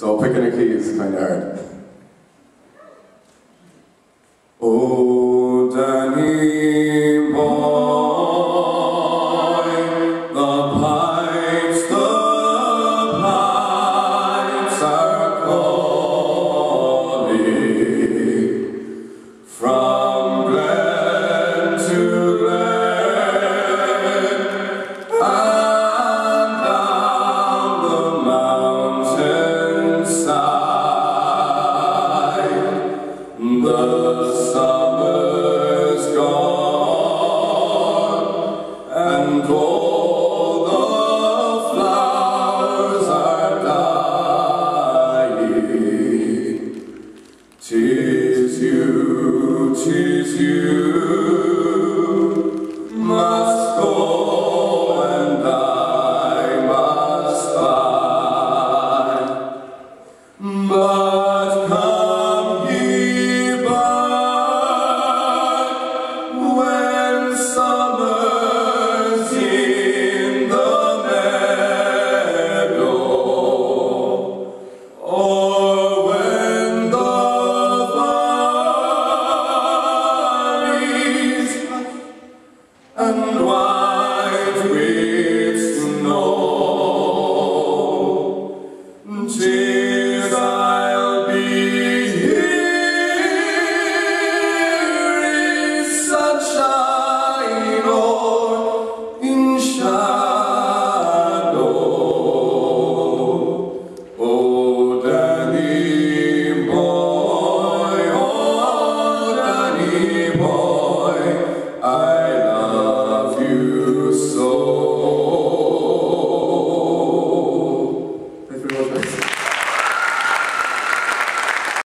So picking a key is kind of hard. Oh, Danny boy, the pipes are calling from glen to glen and down the mountainside. The summer's gone, and all the flowers are dying. 'Tis you, must go, and I must fly. But come ye back when summer's in the meadow, or when the valleys and white with snow.